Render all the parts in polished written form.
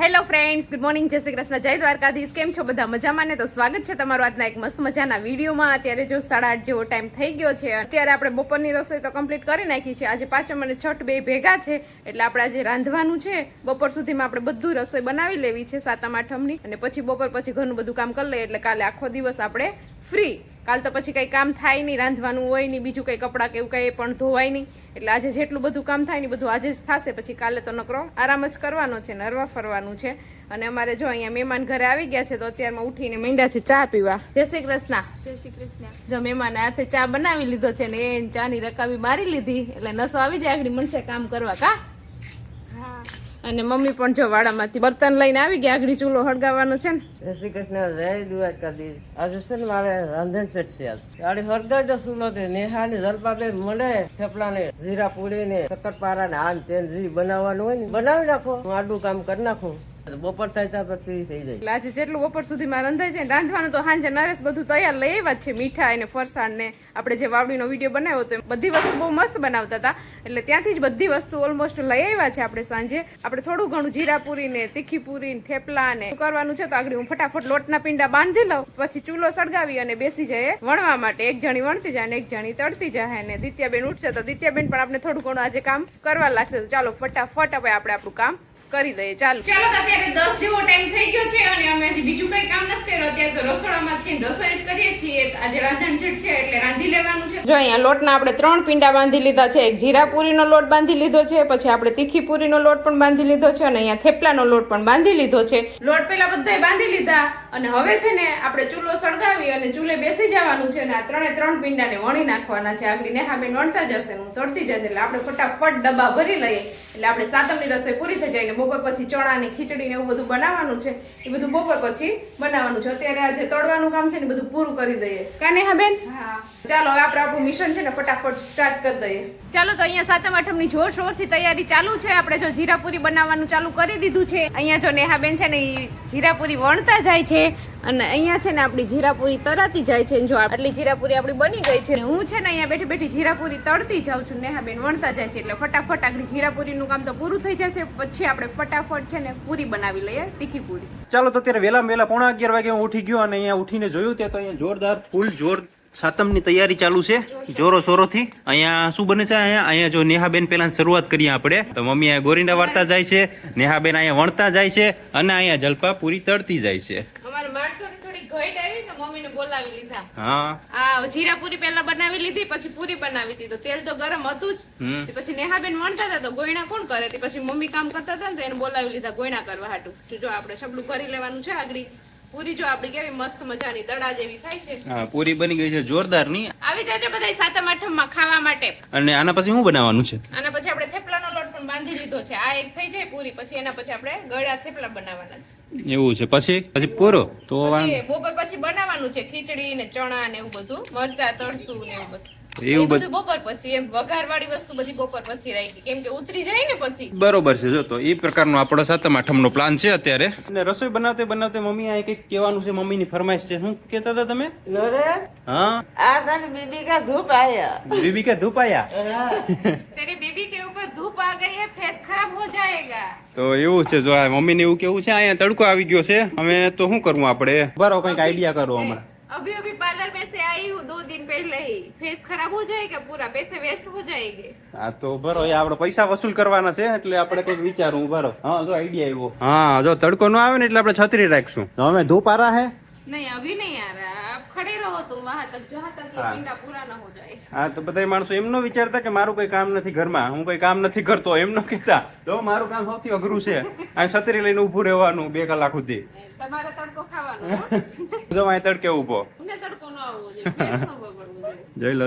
Hello friends, good morning, જય શ્રી કૃષ્ણ, જય દ્વારકાધીશ. કેમ છો બધા? મજામાં ને? તો સ્વાગત છે તમારું આજના એક મસ્ત મજાના વિડીયોમાં. અત્યારે જો 8:30 જેવો ટાઈમ થઈ ગયો છે. અત્યારે આપણે બપોરની રસોઈ તો કમ્પ્લીટ કરી નાખી છે. આજે પાંચમ અને છઠ બે ભેગા છે એટલે આપણે આજે રાંધવાનું છે. બપોર સુધીમાં આપણે બધું રસોઈ બનાવી લેવી છે સાતમ આઠમની, અને પછી બપોર પછી ઘરનું બધું કામ કરી લઈએ એટલે કાલે આખો દિવસ આપણે ફ્રી. કાલ તો પછી કઈ કામ થાય નહીં, રાંધવાનું હોય નહીં, બીજું કઈ કપડાં કે એવું કઈ પણ ધોવાય નહીં. એટલે આજે જેટલું બધું કામ થાય ને બધું આજે જ થશે. પછી કાલે તો નકરો આરામ જ કરવાનો છે, નરવા ફરવાનું છે. અને અમારે જો અહીંયા મહેમાન ઘરે આવી ગયા છે તો અત્યારમાં ઉઠીને માંડ્યા છે ચા પીવા. જય શ્રી કૃષ્ણ. જય શ્રી કૃષ્ણ. જો મહેમાન હાથે ચા બનાવી લીધો છે ને એ ચાની રકાબી મારી લીધી એટલે નસો આવી જાય આગળ મનસે કામ કરવા. કા અને મમ્મી પણ જો વાડામાંથી બર્તન લઈને આવી ગયા, આગળ ચૂલો હળગાવવાનો છે ને. જય શ્રી કૃષ્ણ, જય દ્વારકાધીશ. આજે છે ને મારે રાંધણ સેટ છે. ગાડી હળગાવી દો ચૂલો થી. નેહાની જલપાબેન મળે થેપલા ને જીરા પૂરી ને શક્કરપારા ને આન તેન જે બનાવવાનું હોય ને બનાવી નાખો. હું આડું કામ કરી નાખું. બપોર થાય ત્યાં પછી થઈ જાય. એટલે આજે જેટલું બપોર સુધીમાં રંધાય છે રાંધવાનું તો સાંજે નરેશ બધું તૈયાર લઈ આવ્યા છે. મીઠાઈ ને ફરસાણ ને આપણે જે વાવડીનો વિડીયો બનાવ્યો હતો બધી વસ્તુ બહુ મસ્ત બનાવતા હતા એટલે ત્યાંથી જ બધી વસ્તુ ઓલમોસ્ટ લઈ આવ્યા છે. આપણે સાંજે આપણે થોડું ઘણું જીરા પૂરી ને તીખી પૂરી ને થેપલા ને કરવાનું છે. તો આગળ હું ફટાફટ લોટના પિંડા બાંધી લઉં, પછી ચૂલો સળગાવી અને બેસી જાય વણવા માટે. એક જણી વણતી જાય ને એક જણી તળતી જાય. ને દિત્યાબેન ઉઠશે તો દિત્યાબેન પણ આપણે થોડું ઘણું આજે કામ કરવા લાગશે. તો ચાલો ફટાફટ હવે આપણે આપણું કામ કરી દઈએ. ચાલો અત્યારે 10 જેવો ટાઈમ થઈ ગયો છે અને અમે હજી બીજું કઈ કામ નથી કર્યું. અત્યારે તો રસોડામાં છીએ, રસોઈ જ કરીએ છીએ. આજે રાંધણ છઠ છે એટલે રાંધી લેવાનું છે. જો અહીંયા લોટના આપણે 3 પિંડા બાંધી લીધા છે. એક જીરા પૂરીનો લોટ બાંધી લીધો છે, પછી આપણે તીખી પૂરીનો લોટ પણ બાંધી લીધો છે અને અહીંયા થેપલાનો લોટ પણ બાંધી લીધો છે. લોટ પેલા બધાય બાંધી લીધા અને હવે છે ને આપણે ચૂલો સળગાવી અને ચૂલે બેસી જવાનું છે. અને આ 3 પિંડાને વણી નાખવાના છે. આગળ નેહાબેન વણતા જશે, હું તળતી જશે એટલે આપણે ફટાફટ ડબ્બા ભરી લઈએ એટલે આપણે સાતમની રસોઈ પૂરી થઈ જાય. બપોર પછી ચણા ને ખીચડી ને એવું બધું બનાવવાનું છે, એ બધું બપોર પછી બનાવવાનું છે. અત્યારે આજે તળવાનું કામ છે ને બધું પૂરું કરી દઈએ. કાને હા બેન? હા. ચાલો હવે આપણે આપણું મિશન છે ને ફટાફટ સ્ટાર્ટ કરી દઈએ. ચાલો તો અહીંયા સાતમ આઠમની જોરશોરથી તૈયારી ચાલુ છે. આપણે જો જીરાપુરી બનાવવાનું ચાલુ કરી દીધું છે. અહીંયા જો નેહાબેન છે ને એ જીરાપુરી વણતા જાય છે અને અહીંયા છે ને આપણી જીરાપુરી તરાતી જાય છે. જો આટલી જીરાપુરી આપણી બની ગઈ છે. હું છે ને અહીંયા બેઠી બેઠી જીરાપુરી તળતી જાઉં છું, નેહાબેન વણતા જાય છે. એટલે ફટાફટ આગળ જીરાપુરીનું કામ તો પૂરું થઈ જશે. પછી આપણે ફટાફટ છે ને પૂરી બનાવી લઈએ, તીખી પૂરી. ચાલો તો અત્યારે વેલા 11:11 વાગે હું ઉઠી ગયો અને અહીંયા ઉઠીને જોયું ત્યાં તો અહીંયા જોરદાર ફૂલ જોર સાતમની તૈયારી ચાલુ છે જોરો શોરો થી. અહીંયા શું બને છે? અહીંયા જો નેહાબેન પેલા શરૂઆત કરીએ આપણે તો મમ્મી અહીંયા ગોરીંડા વાળતા જાય છે, નેહાબેન અહીંયા વણતા જાય છે અને અહીંયા જલપા પૂરી તળતી જાય છે. અમારે માણસો થોડી ઘટ આવી તો મમ્મીને બોલાવી લીધા. હા, આ જીરા પૂરી પહેલા બનાવી લીધી, પછી પૂરી બનાવી હતી. તો તેલ તો ગરમ હતું જ. પછી નેહાબેન વણતા હતા તો ગોયણા કોણ કરે? પછી મમ્મી કામ કરતા હતા ને તો એને બોલાવી લીધા ગોયણા કરવા હાટું. જો આપણે સબલું ભરી લેવાનું છે. આગળ પૂરી જો આપડી કેવી મસ્ત મજાની દડા જેવી થાય છે. હા, પૂરી બની ગઈ છે જોરદાર ની. આવી જાય બધા સાતમ આઠમમાં ખાવા માટે. અને આના પછી શું બનાવવાનું છે? આના પછી આપણે થેપલાનો લોટ પણ બાંધી લીધો છે. આ એક થઈ જાય પૂરી, પછી એના પછી આપણે ગળા થેપલા બનાવવાના છે. એવું છે? પછી પૂરો તો બપોર પછી બનાવવાનું છે ખીચડી ને ચણા ને એવું બધું, મરચા તળસું ને એવું બધું. એવું બધું બપોર પછી. એમ વઘાર વાળી વસ્તુ બધી બપોર પછી રાખી કેમ કે ઉતરી જાય ને પછી. બરોબર છે. જો તો એ પ્રકારનો આપણો સાતમ આઠમનો પ્લાન છે અત્યારે. અને રસોઈ બનાવતે બનાવતે મમ્મી આ કંઈક કહેવાનું છે, મમ્મીની ફરમાઈશ છે. શું કહેતા હતા તમે? નરેશ, હા, આ તારી બીબી કા ધૂપ આયા. बीबी का धूप आया? તેરી બીબી કે ઉપર ધૂપ આ ગઈ હે, ફેસ ખરાબ હો જાયેગા. તો એવું છે. જો આ મમ્મીને એવું કેવું છે અહીંયા તડકો આવી ગયો છે, અમે તો શું કરવું આપણે? બરાબર, કંઈક આઈડિયા કરો હમણાં. अभी अभी पार्लर में से आई हूँ 2 दिन पहले ही. फेस खराब हो जाएगा, पूरा पैसे वेस्ट हो जाएंगे. હા તો બરો, આપણે પૈસા વસૂલ કરવાના છે એટલે આપણે કંઈક વિચારવું. બરો, હા જો આઈડિયા આવ્યો. હા, જો તડકો ન આવે ને એટલે આપણે છત્રી રાખશું. તો અમે ધૂપ આ રહા હે? नहीं अभी नहीं आ रहा, आप खड़े रहो तुम वहां तक जहाँ तक ये पिंडा पूरा ना हो जाए. હા, તો બધા માણસો એમ ન વિચારતા કે મારું કોઈ કામ નથી ઘરમાં, હું કોઈ કામ નથી કરતો, એમ ન કહેતા. તો મારું કામ સૌથી અઘરું છે. આ છત્રી લઈને ઊભું રહેવાનું 2 કલાક સુધી. તમારે તડકો ખાવાનો હો? જો અહીં તડકે ઊભો. મને તડકો ન આવવો જોઈએ, ફેસ ન બગડવો જોઈએ. જોઈ લો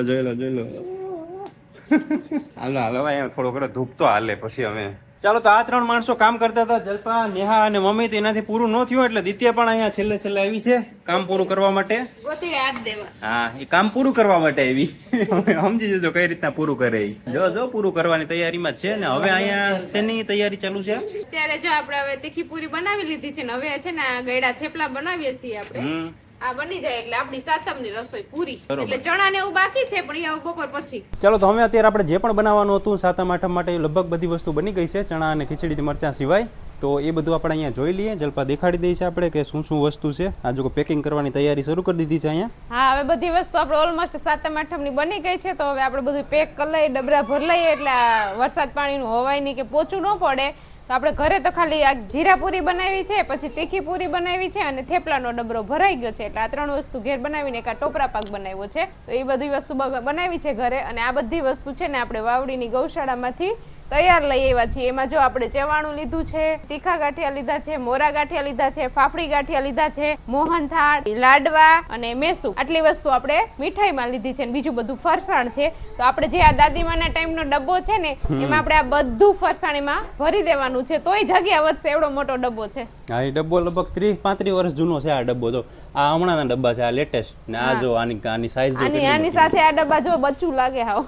હાલો અહીંયા થોડો ઘણો ધૂપ તો હાલે પછી અમે. ચાલો તો આ 3 માણસો કામ કરતા હતા, જલપા, નેહા અને મમ્મી. એનાથી પૂરું ન થયું એટલે દિત્યા પણ અહીંયા છેલ્લે આવી છે કામ પૂરું કરવા માટે. ગોતીડે હાથ દેવા. હા, એ કામ પૂરું કરવા માટે આવી. સમજી જજો કઈ રીતના પૂરું કરે. જો પૂરું કરવાની તૈયારીમાં જ છે ને. હવે અહીંયા શેની તૈયારી ચાલુ છે? ત્યારે જો આપણે હવે તીખી પૂરી બનાવી લીધી છે ને હવે છે ને આ ગળા થેપલા બનાવીએ છીએ આપણે. આ બની જાય એટલે આપણી સાતમની રસોઈ પૂરી. એટલે ચણા ને એવું બાકી છે પણ એ બપોર પછી. ચાલો તો હવે અત્યારે આપણે જે પણ બનાવવાનું હતું સાતમ આઠમ માટે લગભગ બધી વસ્તુ બની ગઈ છે, ચણા અને ખીચડી મરચાં સિવાય. તો એ બધું આપણે અહીંયા જોઈ લઈએ. જલ્પા દેખાડી દઈએ છે આપણે કે શું શું વસ્તુ છે. આ જો પેકિંગ કરવાની તૈયારી શરૂ કરી દીધી છે અહીંયા. હા, હવે બધી વસ્તુ આપણે ઓલમોસ્ટ 7મ 8મની બની ગઈ છે. તો હવે આપણે બધું પેક કરી લઈએ, ડબરા ભરી લઈએ, એટલે આ વરસાદ પાણીનું હોવાય નહીં કે પોચું ન પડે. તો આપણે ઘરે તો ખાલી આ જીરા પૂરી બનાવી છે, પછી તીખી પૂરી બનાવી છે અને થેપલાનો ડબરો ભરાઈ ગયો છે. એટલે આ 3 વસ્તુ ઘેર બનાવીને એક આ ટોપરા પાક બનાવ્યો છે. તો એ બધી વસ્તુ બનાવી છે ઘરે. અને આ બધી વસ્તુ છે ને આપણે વાવડીની ગૌશાળામાંથી તૈયાર લઈ આવ્યા છીએ. એમાં જો આપણે ચવાણું લીધું છે, તીખા ગાંઠિયા લીધા છે, મોરા ગાંઠિયા લીધા છે, ફાફડી ગાંઠિયા લીધા છે, મોહનથાળ, લાડવા અને મેસુ, આટલી વસ્તુ આપણે મીઠાઈમાં લીધી છે. બીજું બધું ફરસાણ છે. તો આપણે જે આ દાદીમાના ટાઈમનો ડબ્બો છે ને એમાં આપણે આ બધું ફરસાણ એમાં ભરી દેવાનું છે, તોય જગ્યા વધશે, એવડો મોટો ડબ્બો છે. હા, એ ડબ્બો લગભગ 30-35 વર્ષ જૂનો છે આ ડબ્બો. તો આ હમણાંના ડબ્બા છે, આ લેટેસ્ટ. ને આ જો આની સાઈઝ જો આની સાથે આ ડબ્બા જો બચ્ચું લાગે હાવ.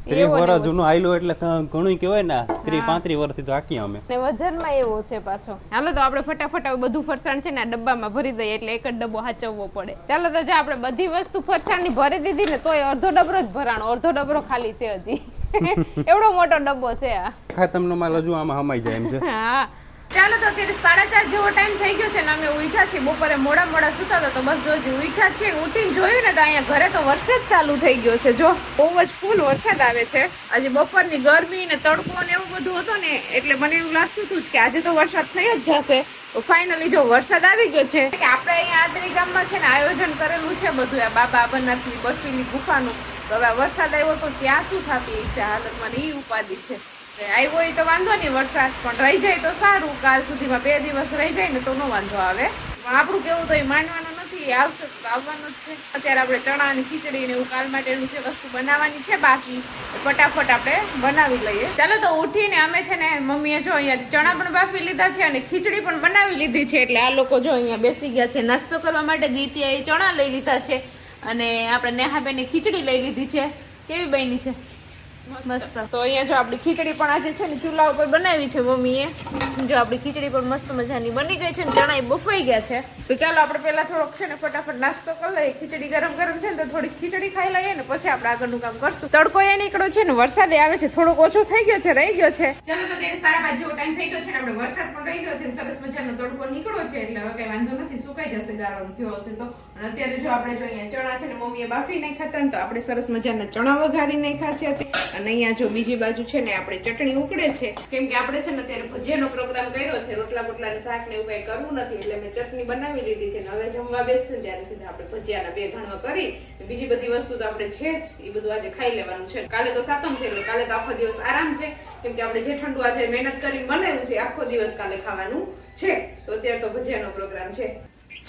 30 વર્ષ જૂનો આયલો એટલે ઘણું કહેવાય ને. 30-35 વર્ષથી તો આખી અમે. ને વજનમાં એવો છે પાછો. હાલો તો આપણે ફટાફટ બધું ફરસાણ છે ને આ ડબ્બામાં ભરી દઈએ, એટલે એક જ ડબ્બો હાચવવો પડે. ચાલો તો જો આપણે બધી વસ્તુ ફરસાણની ભરી દીધી ને તોય અડધો ડબરો જ ભરાણો, અડધો ડબરો ખાલી છે હજી. એવડો મોટો ડબ્બો છે આ. ખાતમનો માલ હજુ આમાં હમાઈ જાય એમ છે. હા, ચાલો તો અત્યારે 4:30 જેવો ટાઈમ થઈ ગયો છે ને અમે ઉઠ્યા છીએ. બપોરે મોડા સુતા હતા તો બસ જો ઉઠ્યા છીએ. ઉઠીને જોયું ને તો અહીંયા ઘરે તો વરસાદ ચાલુ થઈ ગયો છે. જો બહુ જ ફૂલ વરસાદ આવે છે. આજે બપોરની ગરમી ને તડકો ને એવું બધું હતું ને એટલે મને એવું લાગતું હતું કે આજે તો વરસાદ થઈ જ જશે. તો ફાઇનલી જો વરસાદ આવી ગયો છે. કે આપણે અહીંયા આદરી ગામમાં છે ને આયોજન કરેલું છે બધું આ બાબા અમરનાથની બર્ફીલી ગુફાનું. તો હવે વરસાદ આવ્યો તો ત્યાં શું થતી છે હાલતમાં એ ઉપાધિ છે. આવ્યો હોય તો વાંધો નહીં વરસાદ, પણ રહી જાય તો સારું. કાલ સુધીમાં 2 દિવસ રહી જાય ને તો નો વાંધો આવે. પણ આપણું કેવું તો એ માનવાનું નથી, આવશે તો આવવાનું જ છે. અત્યારે આપણે ચણા અને ખીચડી ને એવું કાલ માટેનું જે વસ્તુ બનાવવાની છે બાકી ફટાફટ આપણે બનાવી લઈએ. ચાલો તો ઉઠીને અમે છે ને મમ્મીએ જો અહીંયા ચણા પણ બાફી લીધા છે અને ખીચડી પણ બનાવી લીધી છે. એટલે આ લોકો જો અહીંયા બેસી ગયા છે નાસ્તો કરવા માટે. દીતિયાએ ચણા લઈ લીધા છે અને આપણે નેહાબેને ખીચડી લઈ લીધી છે. કેવી બની છે? મસ્ત. તો અહીંયા જો આપણી ખીચડી પણ આજે છે ને ચૂલા ઉપર બનાવી છે મમ્મીએ. જો આપણી ખીચડી પણ મસ્ત મજાની બની ગઈ છે ને ચણા બફાઈ ગયા છે. તો ચાલો આપણે પહેલા થોડોક છે ને ફટાફટ નાસ્તો કરી લઈએ. ખીચડી ગરમ છે ને તો થોડી ખીચડી ખાઈ લઈએ ને પછી આપણે આગળનું કામ કરશું. તડકો એ નીકળ્યો છે ને વરસાદ આવે છે, થોડોક ઓછો થઈ ગયો છે, રહી ગયો છે. ચાલો તો ત્યારે 5:30 જેવો ટાઈમ થઈ ગયો છે ને આપણે વરસાદ પણ રહી ગયો છે, સરસ મજાનો તડકો નીકળ્યો છે એટલે હવે કઈ વાંધો નથી, સુકાઈ જશે ગારો થયો હશે તો. અને અત્યારે જો આપણે જો અહીંયા ચણા છે ને મમ્મીએ બાફી નાખ્યા હતા ને તો આપણે સરસ મજાના ચણા વઘારી નાખ્યા છે. અને અહીંયા જો બીજી બાજુ છે ને આપણે ચટણી ઉકળે છે, કેમ કે આપણે છે ને અત્યારે ભજીયાનો પ્રોગ્રામ કર્યો છે. રોટલા બોટલા ને શાક ને એવું કઈ કરવું નથી એટલે મેં ચટણી બનાવી લીધી છે. ને હવે જમવા બેસશે ને ત્યારે સીધા આપણે ભજીયાના 2 ઘણવા કરી બીજી બધી વસ્તુ તો આપણે છે જ એ બધું આજે ખાઈ લેવાનું છે. કાલે તો 7મ છે એટલે કાલે તો આખો દિવસ આરામ છે, કેમ કે આપણે જે ઠંડુ આજે મહેનત કરીને બનાવ્યું છે આખો દિવસ કાલે ખાવાનું છે. તો અત્યારે તો ભજીયાનો પ્રોગ્રામ છે.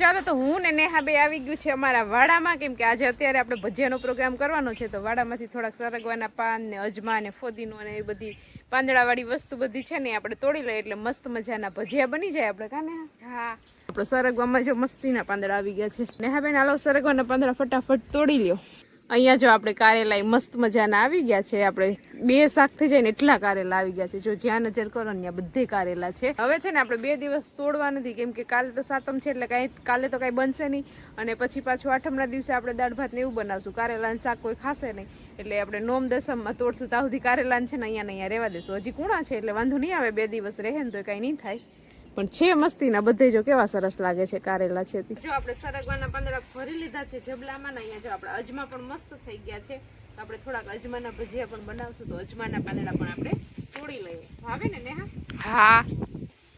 ચાલો તો હું ને નેહા બે આવી ગયું છે અમારા વાડામાં, કેમ કે આજે અત્યારે આપણે ભજીયાનો પ્રોગ્રામ કરવાનો છે. તો વાડામાંથી થોડાક સરગવાના પાન ને અજમા ને ફોદીનો અને એ બધી પાંદડાવાળી વસ્તુ બધી છે ને આપણે તોડી લઈએ એટલે મસ્ત મજાના ભજીયા બની જાય આપણે. કાને હા, આપણે સરગવામાં જો મસ્તીના પાંદડા આવી ગયા છે. નેહા બેન હાલો સરગવાના પાંદડા ફટાફટ તોડી લ્યો. અહીંયા જો આપણે કારેલા મસ્ત મજાના આવી ગયા છે. આપણે 2 શાક થઈ જાય ને એટલા કારેલા આવી ગયા છે. જો જ્યાં નજર કરો ને ત્યાં બધે કારેલા છે. હવે છે ને આપણે 2 દિવસ તોડવા નથી, કેમ કે કાલે તો 7મ છે એટલે કાલે તો કઈ બનશે નહીં. અને પછી પાછું 8મના દિવસે આપણે દાળ ભાત ને એવું બનાવશું. કારેલા શાક કોઈ ખાશે નહીં એટલે આપણે 9મ 10મમાં તોડશું. ત્યાં સુધી કારેલા છે ને અહીંયા રહેવા દેશું. હજી કુણા છે એટલે વાંધો નહીં આવે. 2 દિવસ રહે ને તો કઈ નહીં થાય. પણ છે મસ્તીના બધે. જો કેવા સરસ લાગે છે કારેલા છે. જો આપણે સરગવાના પાંદડા ભરી લીધા છે જબલામાં ને અહીંયા જો આપણે અજમા પણ મસ્ત થઈ ગયા છે. આપણે થોડાક અજમાના ભજીયા પણ બનાવશું તો અજમાના પાંદડા પણ આપણે તોડી લઈએ. ભાવે ને નેહા? હા,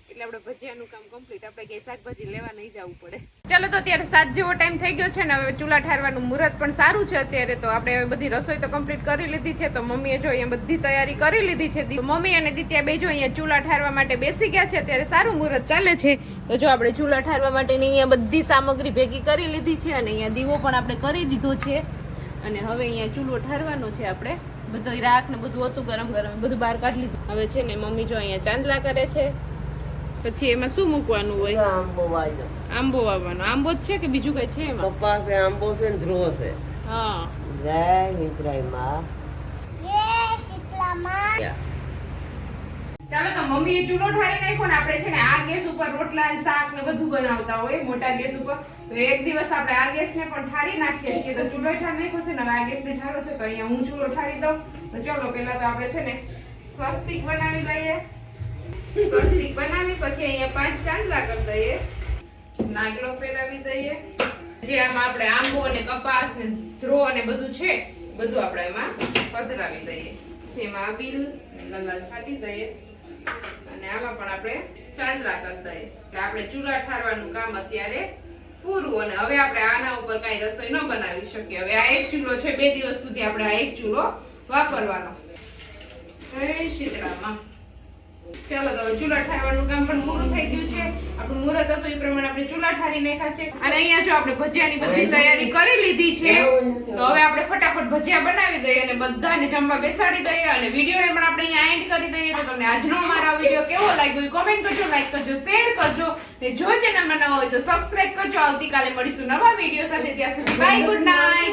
એટલે આપણે ભજીયાનું કામ કમ્પ્લીટ. આપણે કઈ શાકભાજી લેવા નહીં જવું પડે. ચાલો તો અત્યારે 7 જેવો ટાઈમ થઈ ગયો છે ને હવે ચૂલા ઠારવાનું મુહૂર્ત પણ સારું છે અત્યારે. તો આપણે હવે બધી રસોઈ તો કમ્પ્લીટ કરી લીધી છે. તો મમ્મીએ જો અહીંયા બધી તૈયારી કરી લીધી છે. મમ્મી અને દિત્યા બે જો અહીંયા ચૂલા ઠારવા માટે બેસી ગયા છે. અત્યારે સારું મુહૂર્ત ચાલે છે. તો જો આપણે ચૂલા ઠારવા માટેની અહીંયા બધી સામગ્રી ભેગી કરી લીધી છે અને અહીંયા દીવો પણ આપણે કરી દીધો છે. અને હવે અહીંયા ચૂલો ઠારવાનો છે. આપણે બધું રાખ ને બધું હતું ગરમ બધું બહાર કાઢી લીધું. હવે છે ને મમ્મી જો અહીંયા ચાંદલા કરે છે. પછી એમાં શું મૂકવાનું હોય? આંબો વાવવાનો. આંબો જ છે કે બીજું કઈ છે એમાં? કપાસ છે, આંબો છે ને ધ્રુવો છે. હા, જય હિન્દ્રાઈમાં. ચાલો તો મમ્મીએ ચૂલો ઠારી નાખ્યો ને આપણે છે ને આ ગેસ ઉપર રોટલા ને શાક ને બધું બનાવતા હોય મોટા ગેસ ઉપર. તો એક દિવસ આપણે આ ગેસ ને પણ ઠારી નાખીએ છીએ. તો ચૂલો ઠારી નાખ્યો છે ને હવે આ ગેસ ને ઠારો છે તો અહીંયા હું ચૂલો ઠારી દઉં. તો ચલો પેલા તો આપણે છે ને સ્વસ્તિક બનાવી લઈએ. સ્વસ્તિક બનાવી પછી અહીંયા 5 ચાંદલા કરી દઈએ, નાગલો પહેરાવી દઈએ. જે આમાં આપણે આંબો અને કપાસ ને ધ્રો અને બધું છે બધું આપણે એમાં પધરાવી દઈએ. જેમાં આબીલ ગલાલ છાંટી દઈએ અને આમાં પણ આપણે ચાંદલા કરી દઈએ. એટલે આપણે ચૂલા ઠારવાનું કામ અત્યારે પૂરું. અને હવે આપણે આના ઉપર કઈ રસોઈ ન બનાવી શકીએ. હવે આ એક ચૂલો છે, 2 દિવસ સુધી આપણે આ એક ચૂલો વાપરવાનો. જય સીતારામ. ચાલો તો ચૂલા ઠારવાનું કામ પણ પૂરું થઈ ગયું છે. આપણું મુહૂર્ત હતું એ પ્રમાણે આપણે ચૂલા ઠારી નાખ્યા છે. અને અહીંયા જો આપણે ભજીયાની બધી તૈયારી કરી લીધી છે, તો હવે આપણે ફટાફટ ભજીયા બનાવી દઈએ અને બધાને જમવા બેસાડી દઈએ. અને વિડીયોને પણ આપણે અહીંયા એન્ડ કરી દઈએ. તો તમને આજનો અમારો વિડીયો કેવો લાગ્યો એ કોમેન્ટ કરજો, લાઈક કરજો, શેર કરજો. ને જો ચેનલમાં નવા હોય તો સબસ્ક્રાઇબ કરજો. આવતીકાલે મળીશું નવા વિડીયો સાથે. ત્યાં સુધી બાય, ગુડ નાઇટ.